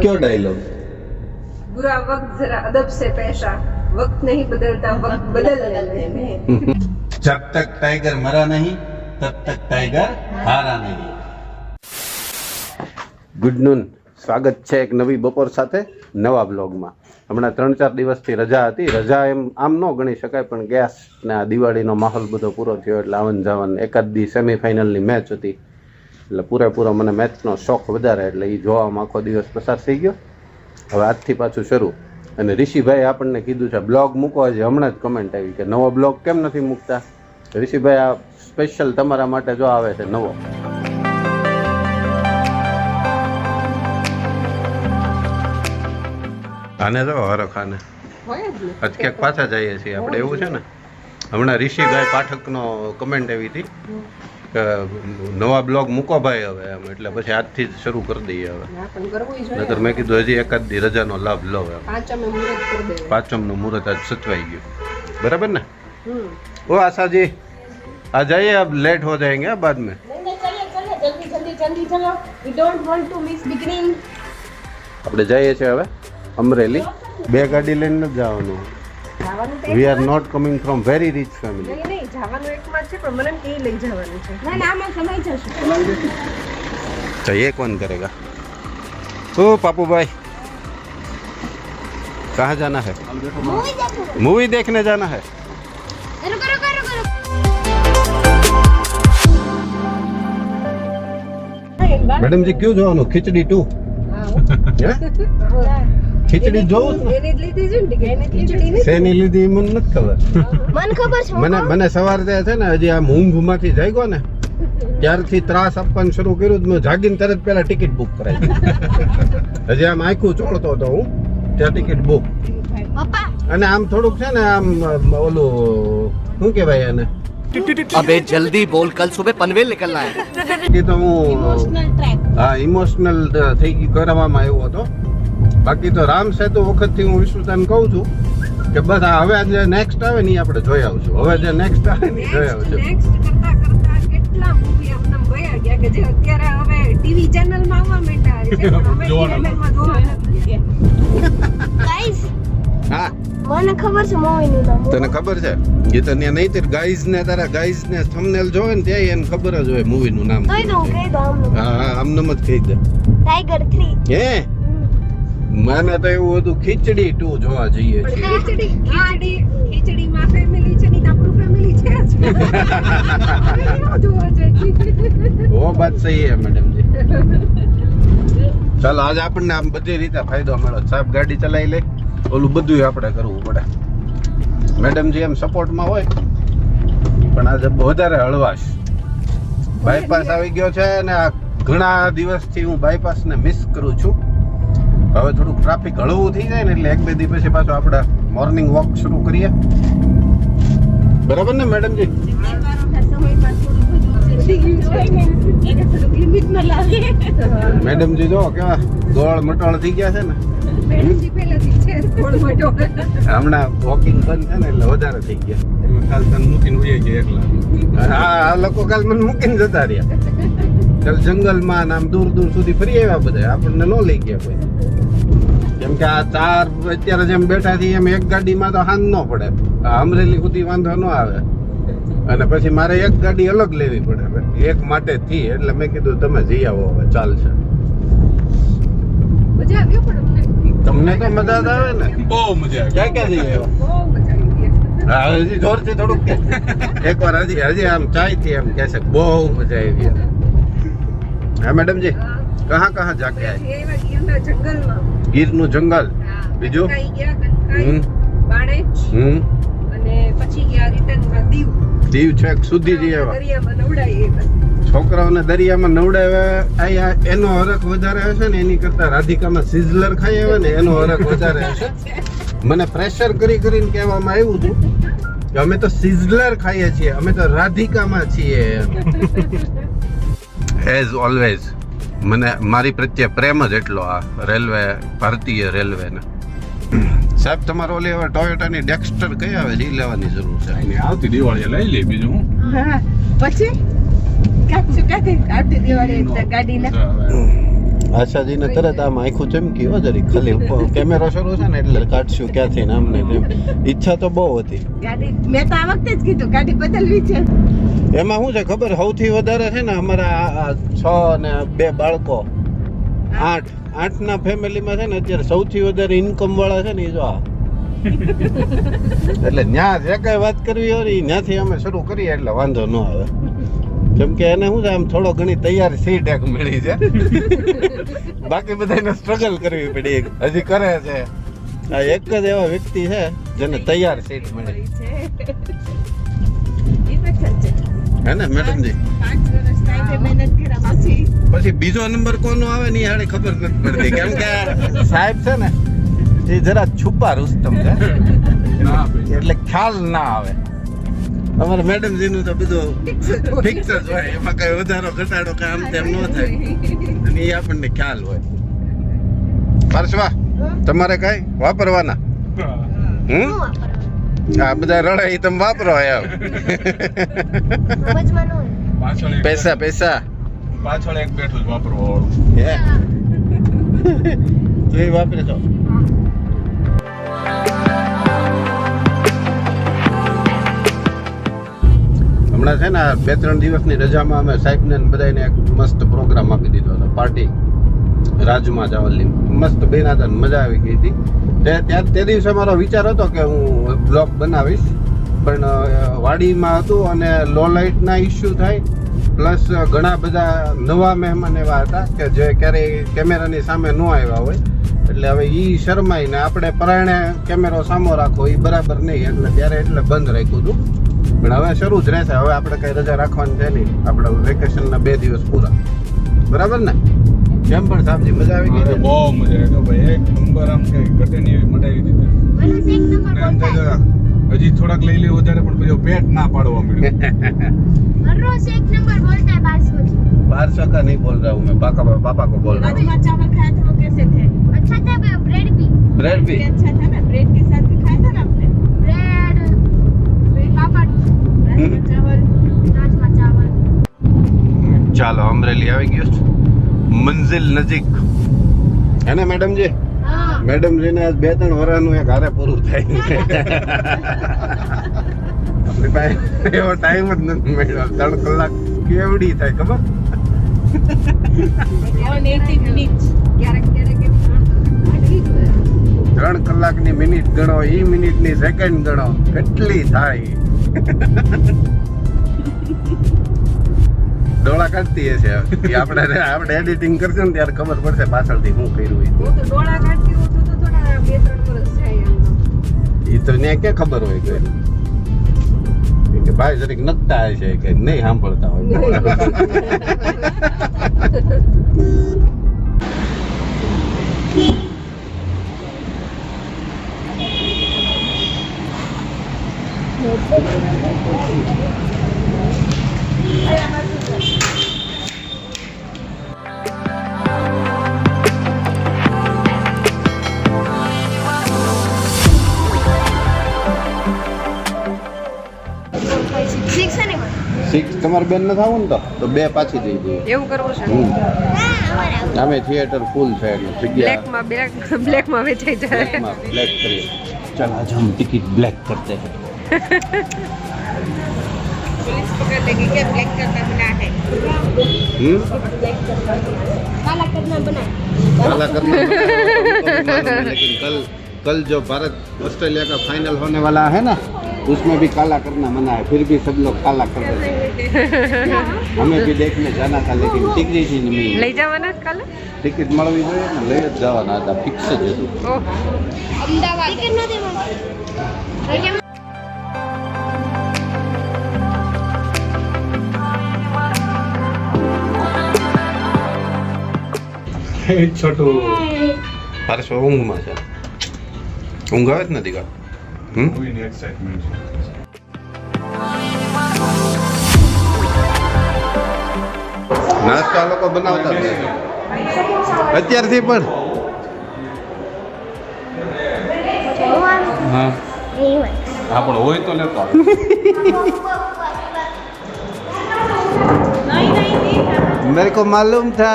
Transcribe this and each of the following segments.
क्यों डायलॉग? बुरा वक्त जरा अदब से पेशा, वक्त नहीं बदलता वक्त बदल लेते हैं। जब तक टाइगर मरा नहीं तब तक टाइगर हारा नहीं. ગુડ નૂન, સ્વાગત છે એક નવી બપોર સાથે નવા બ્લોગમાં. હમણાં 3-4 દિવસથી રજા હતી. રજા એમ આમ ન ગણી શકાય, પણ ગેસ ને દિવાળીનો માહોલ બધો પૂરો થયો એટલે આવન જાવન. એકાદ દી સેમીફાઇનલની મેચ હતી એટલે પૂરેપૂરો મને મેચનો શોખ વધારે, એટલે એ જોવામાં આખો દિવસ પસાર થઈ ગયો. હવે આજથી પાછું શરૂ. અને ઋષિભાઈ આપણને કીધું છે બ્લોગ મૂકો. હજી હમણાં જ કમેન્ટ આવી કે નવો બ્લોગ કેમ નથી મૂકતા. ઋષિભાઈ આ સ્પેશિયલ તમારા માટે જો આવે છે નવો. આને જો હરખાને આજ ક્યાંક પાછા જઈએ છીએ આપણે, એવું છે ને. હમણાં ઋષિભાઈ પાઠકનો કમેન્ટ આવી હતી કે નવા બ્લોગ મૂકો ભાઈ હવે એમ, એટલે પછી આજથી જ શરૂ કરી દઈએ હવે. નકર મેં કીધું હજી એકાદ દી રજાનો લાભ લો એમ. પાંચમનું મુહૂર્ત આજ સચવાઈ ગયું, બરાબર ને? ઓ આશાજી आ जाइए, अब लेट हो जाएंगे बाद में. આપણે જઈએ છીએ હવે અમરેલી. બે ગાડી લઈને જ જવાનું. We are not coming from very rich family. નહીં જવાનું એકમાં છે, પણ મને એ લઈ જવાનું છે. ના ના, આમાં સમય જશે. तो ये कौन करेगा? ओ पापू भाई, कहाँ जाना है? मूवी देखने जाना है. मैडम जी क्यों જોવાનું? ખીચડી 2. ખીચડી જોઉં એની લીધી છે ને ખીચડી ને. શેની લીધી મને નથી ખબર. મને ખબર છે. મને સવારે છે ને હજી આ ઊંઘમાંથી જાગ્યો ને ત્યારથી ત્રાસ આપવાનું શરૂ કર્યું. મેં જાગીને તરત પહેલા ટિકિટ બુક કરાવી. હજી આમ આખું ચોળતો હતો હું ત્યાં ટિકિટ બુક. અને આમ થોડુંક છે ને આમ ઓલું શું કહેવાય એને, अबे जल्दी बोल, कल सुबह पनवेल निकलना है. કે તો હું હા ઇમોશનલ થઈ ગઈ કરવામાં આવ્યો હતો. બાકી તો રામ સેતુ વખતથી હું વિશ્રુતાને કહું છું કે બસ હવે જે નેક્સ્ટ આવે ને આપણે જોઈ આવશું. હવે જે નેક્સ્ટ આવે ને જોઈ આવશું. નેક્સ્ટ કરતા કેટલા મૂવી આપણા ગયા ગયા કે જે અત્યારે હવે ટીવી ચેનલમાં આવવા માંડ્યા છે, પણ હવે ચેનલમાં જોવા નથી ગયા. ગાઈસ, હા મને ખબર છે મૂવીનું નામ. તને ખબર છે? એ તને નહીં તે ગાઈઝ ને તારા ગાઈઝ ને થંબનેલ જોવે ને ત્યાં એને ખબર જ હોય મૂવી નું નામ. કહી દઉં આમનું. હા હા આમ જ કહી દે. ટાઈગર 3. હે મને તો એવું હતું ખીચડી 2 જોવા જઈએ છીએ. ખીચડીમાં ફેમિલી છે ને આપણું ફેમિલી છે જ. જોવા જઈએ. વો બાત સહી હે મેડમ જી. ચાલો આજે આપણને આમ બધી રીતે ફાયદો મળ્યો. સાહેબ ગાડી ચલાવી લે, ઓલું બધું આપણે કરવું પડે. મેડમજી એમ સપોર્ટમાં હોય, પણ આજે વધારે હળવાશ. બાયપાસ આવી ગયો છે ને આ ઘણા દિવસથી હું બાયપાસને મિસ કરું છું. હવે થોડુંક ટ્રાફિક હળવું થઈ જાય ને એટલે 1-2 દિવસ પછી પાછો આપણે મોર્નિંગ વોક શરૂ કરીએ. બરાબર ને મેડમજી? મેડમજી જો કેવા ગોળ મટોળ થઈ ગયા છે ને. હમણાં વોકિંગ બંધ છે ને એટલે વધારે થઈ ગયા. કાલ તને મૂકીને ઉઈ ગયા એકલા. હા આ લોકો કાલ મને મૂકીને જતા રહ્યા. કાલ જંગલમાં આમ દૂર દૂર સુધી ફરી આવ્યા બધા. આપણને ન લઈ ગયા કોઈ. કેમ કે આ 4 અત્યારે જેમ બેઠા છીએ એમ એક ગાડીમાં તો હાંજ ન પડે. અમરેલી સુધી વાંધો ન આવે. અને પછી મારે એક ગાડી અલગ લેવી પડે એક માટે થી. એટલે મેં કીધું તમે જઈ આવો હવે, ચાલશે. મજા આવી પણ તમને તો મજા જ આવે ને? બહુ મજા આવી. ક્યાં ક્યાં જઈએ? બહુ મજા આવી. હા હજી જોરથી થોડુંક એકવાર હજી આમ ચાય થી એમ કહે છે બહુ મજા આવી. હા મેડમજી કહાં કહાં જાકે આए? ગીરના જંગલમાં. ગીરનું જંગલ. બીજું? કનકાઈ ગયા, કનકાઈ, બાણેજ, અને પછી ગયા રિટર્નમાં દીવ. દીવ છેક સુધી જઈ આવ્યા. દરિયામાં નવડાઈ આવ્યા. છોકરાઓને દરિયામાં નવડાવ્યા. અહીંયા એનો હરખ વધારે હશે ને એની કરતા રાધિકામાં સિઝલર ખાઈ આવે ને એનો હરખ વધારે હશે. મને પ્રેશર કરીને કહેવામાં આવ્યું હતું કે અમે તો સિઝલર ખાઈએ છીએ, અમે તો રાધિકામાં છીએ. એઝ ઓલવેઝ મને મારી પ્રત્યે પ્રેમ જ એટલો આ રેલવે, ભારતીય રેલવેને. સાહેબ તમારો ઓલી હવે ટોયોટાની ડેક્સ્ટર કઈ આવે છે એ લેવાની જરૂર છે. આવતી દિવાળીએ લઈ લે. બીજું હું પછી આવતી દિવાળી ગાડી આશાજીને તરત આમ આખું ચમકી હો જરી ખાલી કેમેરો શરૂ છે ને એટલે કાઢશું ક્યાંથી ને આમને તેમ ઈચ્છા તો બહુ હતી. ગાડી મેં તો આ વખતે જ કીધું ગાડી બદલવી છે. એમાં શું છે ખબર સૌથી વધારે છે ને અમારા 6 અને 2 બાળકો 8 ના ફેમિલીમાં છે ને અત્યારે સૌથી વધારે ઇન્કમ વાળા છે ને એ જો આ એટલે ન્યા જે કઈ વાત કરવી હોય ને ત્યાંથી અમે શરૂ કરીએ એટલે વાંધો ન આવે કેમ કે એને શું છે આમ થોડો ઘણી તૈયાર સીટ એક મળી છે બાકી બધાને સ્ટ્રગલ કરવી પડી હજી કરે છે આ એક જ એવા વ્યક્તિ છે જેને તૈયાર સીટ મળી હે ને મેડમજી 5 વર્ષ થાય મહેનત કર્યા પછી બીજો નંબર કોનો આવે ને એ હાડે ખબર નથી પડતી કેમ કે સાહેબ છે ને એ જરા છુપા રુસ્તમ છે ના ભાઈ એટલે ખ્યાલ ના આવે અમારા મેડમજી નું તો બધું ફિક્સ જ હોય એમાં કઈ વધારો ઘટાડો કે આમ તેમ ન થાય અને એ આપણને ખ્યાલ હોય પાર્શવા તમારે કઈ વાપરવાના હમ આ બધા રડે એ તમે વાપરો એમ સમજમાં ન હોય. પાછળ એક પૈસા પાછળ એક બેઠું જ વાપરવા વાળું હે તો એ વાપરે તો હમણાં છે ને 2-3 દિવસની રજામાં અમે સાહેબને ને બધાને એક મસ્ત પ્રોગ્રામ આપી દીધો હતો પાર્ટી રાજમાં જાવલી મસ્ત બેના હતા મજા આવી ગઈ હતી તે દિવસે મારો વિચાર હતો કે હું બ્લોગ બનાવીશ પણ વાડીમાં હતું અને લો લાઇટના ઇસ્યુ થાય પ્લસ ઘણા બધા નવા મહેમાન એવા હતા કે જે ક્યારેય કેમેરાની સામે ન આવ્યા હોય એટલે હવે એ શરમાઈને આપણે પરાયણે કેમેરો સામો રાખો એ બરાબર નહીં એટલે ત્યારે એટલે બંધ રાખ્યું હતું પણ હવે શરૂ જ રહેશે હવે આપણે કઈ રજા રાખવાની છે નહીં આપણે વેકેશનના 2 દિવસ પૂરા બરાબર ને કેમ પણ સાહેબજી મજા આવી ગઈ અરે બહુ મજા આવી તો ભાઈ એક નંબર આમ કે ઘટે ની એવી મટાવી દીધી મને એક નંબર અને આમ બોલતા થાય હજી થોડાક લઈ લે વધારે પણ પછી પેટ ના પાડવા મળ્યું रोज एक नंबर बोलता है 12 12 का नहीं बोल रहा हूँ मैं पापा को बोल रहा हूँ राजमा चावल खाया था वो कैसे थे अच्छा था ब्रेड भी ब्रेड भी अच्छा था ना ब्रेड के साथ भी खाया था ना आपने ब्रेड पापड़ राजमा चावल राजमा चावल ચાલો અમરેલી આવી ગયું છે. મંઝિલ નજીક હે ને મેડમજી हाँ મેડમજી ને આજ 2-3 વર્ષનું એક હારે પૂરું થાય આપણી પાસે એવો ટાઈમ જ નથી મળ્યો 3 કલાક કેવડી થાય ખબર 180 મિનિટ ક્યારેક ક્યારેક એમ 3 કલાકની મિનિટ ગણો ઈ મિનિટની સેકન્ડ ગણો કેટલી થાય ડોળા કાઢતી હશે એ આપણે એડિટિંગ કરશું ને ત્યારે ખબર પડશે પાછળથી શું કર્યું હું તો ડોળા કાઢતી હોઉં તો થોડા 2-3 વર્ષ જાય એમ એ તો ત્યાં ક્યાં ખબર હોય કે ભાઈ જરીક નકતા હશે કે નહીં સાંભળતા હોય सिक्स है नहीं 6 તમારે બેન ન થાવું ને તો 2 પાછી દઈ દઈએ એવું કરવું છે અમે થિયેટર ફૂલ છે એટલે જગ્યા બ્લેક માં વેચાઈ જાય ब्लैक करिए चल आज हम टिकट ब्लैक करते हैं पुलिस पकड़ लेगी क्या ब्लैक करना मना है काला करना बना काला करना है, लेकिन कल जो भारत ऑस्ट्रेलिया का फाइनल होने वाला है ना उसमें भी काला करना मना है फिर भी सब लोग काला कर रहे हैं हमें भी देखने जाना था लेकिन टिकट ही नहीं मिली લઈ જવાના કાલે ટિકિટ મળવી જોઈએ ને લઈ જ જવાના હતા ફિક્સ જ હતું ઓહ अहमदाबाद टिकट ना देवा છોટું પારસો ઊંઘમાં છે ઊંઘ આવે જ નથી કા મૂવીની એક્સાઇટમેન્ટ છે નાસ્તો આ લોકો બનાવતા જ નથી. અત્યારથી પણ હા नहीं हुआ હા પણ હોય તો લેતો मेरे को मालूम था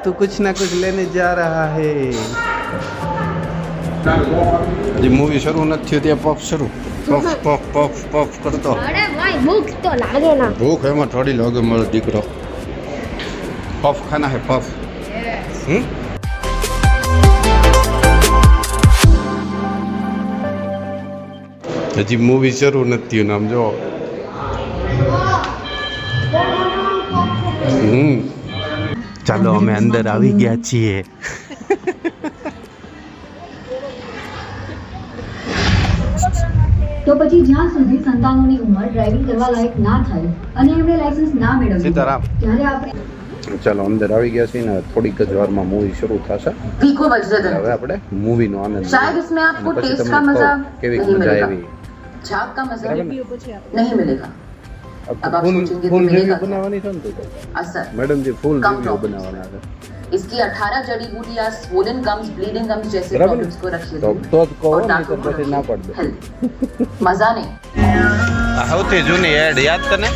तू कुछ ना कुछ लेने जा रहा है जी मूवी शुरू न थी ત્યાં પફ શરૂ પફ પફ પફ પફ કરતો અરે ભાઈ ભૂખ તો લાગે ના ભૂખ એમાં થોડી લાગે મારો દીકરો પફ ખાના હે પફ હજી મૂવી શરૂ નથી થયું આમ જો ચાલો અમે અંદર આવી ગયા છીએ તો પછી જ્યાં સુધી સંતાનોની ઉંમર ડ્રાઇવિંગ કરવા લાયક ના થાય અને એમણે લાયસન્સ ના મેળવ્યું સીતારામ ત્યારે આપણે ચાલો અંદર આવી ગયા છીએ ને થોડીક જ વારમાં મૂવી શરૂ થશે तीखो मजेदार હવે આપણે મૂવીનો આનંદ शायद इसमें आपको પછી टेस्ट તમને का मजा કહું કેવી नहीं મજા मिलेगा આવી झाग का मजा नहीं मिलेगा अब आप ફૂલ सोचेंगे ફૂલ तो मिलेगा રિવ્યુ બનાવવાની છે ને તું असर મેડમજી ફૂલ કમ રિવ્યુ problems. બનાવવાના છે इसकी 18 जड़ी बूटियां swollen gums bleeding gums जैसे बराबर प्रॉब्लम्स को रखी તો તો જ કહો और નહીં दांतों તો को પછી ના પડ દે हेल्दी मजा नहीं આ સૌથી જૂની એડ યાદ તને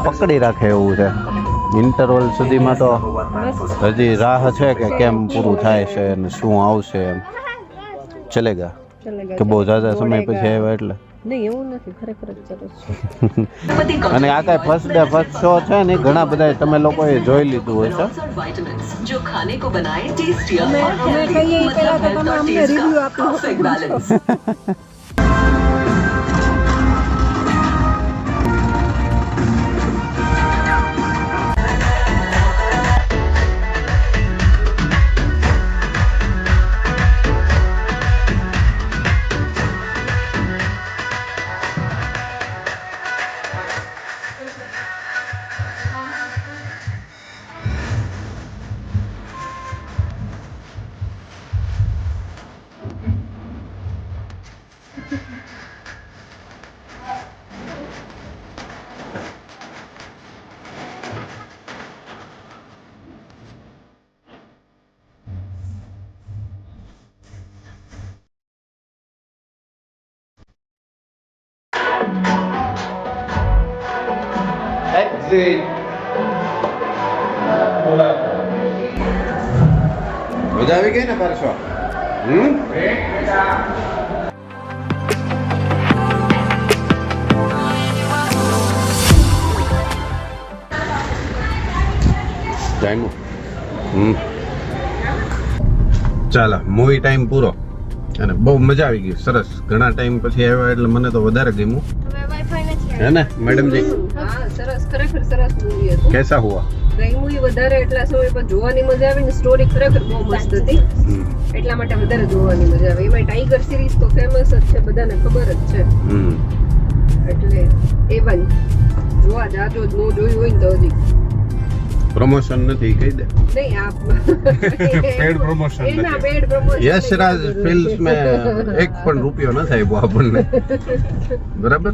પકડી રાખે એવું છે ઇન્ટરવલ સુધીમાં તો હજી રાહ છે કે કેમ પૂરું થાય છે અને શું આવશે એમ ચલેગા કે બહુ ઝાઝા સમય પછી આવ્યા એટલે નહીં એવું નથી ખરેખર જ સરસ છે અને આ કાંઈ ફર્સ્ટ ડે ફર્સ્ટ શો છે ને ઘણા બધા તમે લોકોએ જોઈ લીધું હશે जो खाने को बनाए टेस्टी અમે કહીએ એ પહેલા તો તમે અમને રિવ્યુ આપો મજા આવી ગઈ ને પારસો ચાલો મૂવી ટાઈમ પૂરો અને બહુ મજા આવી ગઈ સરસ ઘણા ટાઈમ પછી આવ્યા એટલે મને તો વધારે ગમ્યું હવે વાઈફાઈ નથી હે ને મેડમજી હા સરસ ખરેખર સરસ મૂવી હતું કેસા હુઆ ગઈ મૂવી વધારે એટલા સમય પર જોવાની મજા આવી ને સ્ટોરી ખરેખર બહુ મસ્ત હતી એટલા માટે વધારે જોવાની મજા આવે એમાં ટાઈગર સિરીઝ તો ફેમસ જ છે બધાને ખબર જ છે એટલે A1 જોવા જાજો જ નો જોયું હોય ને તો હજી પ્રમોશન નથી કહી દે નહીં આપ Paid promotion નથી. એના પેડ પ્રમોશન યશરાજ ફિલ્મ્સ में एक પણ રૂપિયો ન થાય આપણને बराबर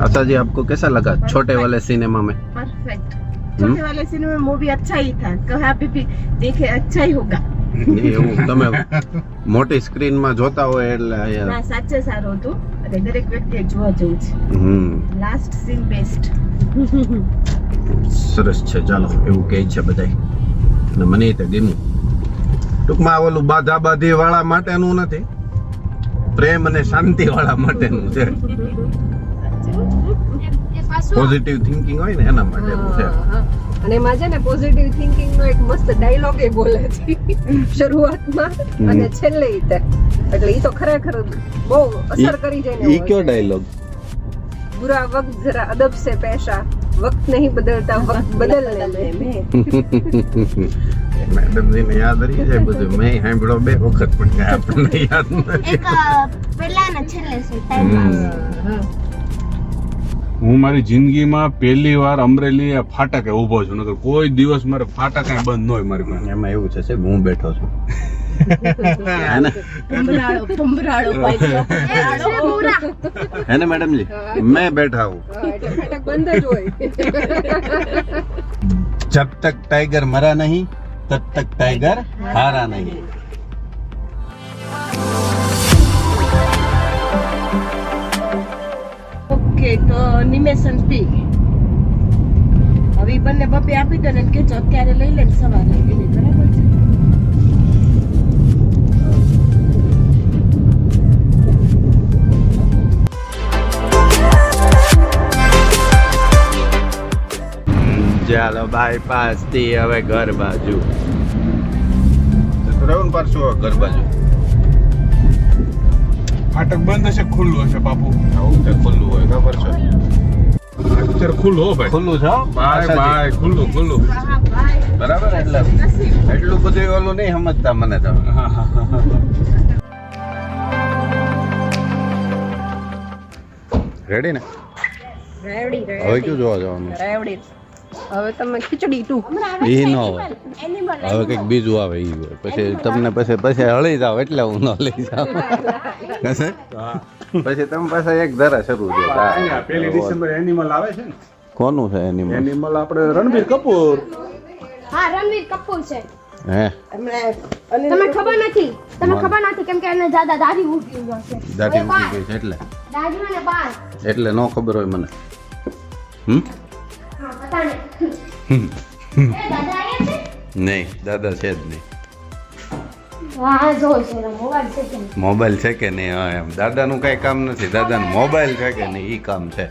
आशा जी आपको कैसा लगा छोटे वाले सिनेमा में परफेक्ट छोटे वाले सिनेमा में मूवी अच्छा ही था कहा भी देखे अच्छा ही होगा એવું તમે મોટી સ્ક્રીન માં જોતા હોય એટલે ના સાચે સારું હતું અને દરેક વ્યક્તિએ જોવા જેવું છે લાસ્ટ સીન બેસ્ટ સરસ છે ચાલો એવું કહે છે બધાય અને મને તો ગમ્યું ટૂંકમાં ઓલું બાધા બાધી વાળા માટેનું નથી પ્રેમ અને શાંતિ વાળા માટેનું છે પોઝિટિવ થિંકિંગ હોય ને એના માટેનું છે અને એમાં છે ને પોઝિટિવ થિંકિંગ નો એક મસ્ત ડાયલોગ એ બોલે છે શરૂઆતમાં અને છેલ્લે તે એટલે ઈ તો ખરેખર બહુ અસર કરી જાય ને ઈ કયો ડાયલોગ बुरा वक्त जरा अदब से पेशा वक्त नहीं बदलता वक्त बदलने में મેડમ ને યાદ રહી જાય બધું મેં સાંભળો બે વખત પણ કાંઈ આપણને યાદ નથી એક પહેલાના છેલ્લે છે ટાઈમ હું મારી જિંદગીમાં પહેલી વાર અમરેલી ફાટકે ઊભો છું નકર કોઈ દિવસ મારે ફાટક કાંઈ બંધ ન હોય મારી પાસે એમાં એવું છે હું બેઠો છું હે ને ભમરાળો है ना मैडम जी मैं बैठा हूँ એટલે ફાટક બંધ જ હોય जब तक टाइगर मरा नहीं तब तक टाइगर हारा नहीं. ઓકે તો નિમેશન પી હવે ઈ બંને બપે આપી દો ને કે જો અત્યારે લઈ લે ને સવારે લઈ લે બરાબર છે ચાલો બાયપાસ થી હવે ઘર બાજુ રહેવું પાછું ઘર બાજુ. ફાટક બંધ હશે ખુલ્લું હશે બાપુ આવું છે ખુલ્લું હોય ખબર છે અત્યારે ખુલ્લું હો ભાઈ ખુલ્લું છે હો? બાય ખુલ્લું ખુલ્લું બરાબર એટલે એટલું બધું ઓલું નહીં સમજતા મને તો. રેડી ને રેવડી હવે કયું જોવા જવાનું? રેવડી હવે તમે ખીચડી ટુ ઈ ન હોય હવે કંઈક બીજું આવે ઈ હોય પછી તમને પછી હળી જાવ એટલે હું ન લઈ જાઉં કશે પછી તમે પાછા એક ધરા શરૂ થયો. અહીંયા 1 ડિસેમ્બર એનિમલ આવે છે ને કોનું છે એની એનિમલ આપણે રણબીર કપૂર હા રણવીર કપૂર છે હે તમને તમે ખબર નથી કેમ કે એને દાદા દાદી ઉઠી ગયો છે દાઢી ઉઠી ગઈ છે એટલે દાદી મને બાર એટલે ન ખબર હોય મને. હા પતા નહીં એ દાદા આયા છે નહીં દાદા છે જ નહીં. હા જો છે મોબાઈલ છે કે મોબાઈલ છે કે નહીં? હા એમ દાદાનું કાંઈ કામ નથી, દાદાનું મોબાઈલ છે કે નહીં એ કામ છે.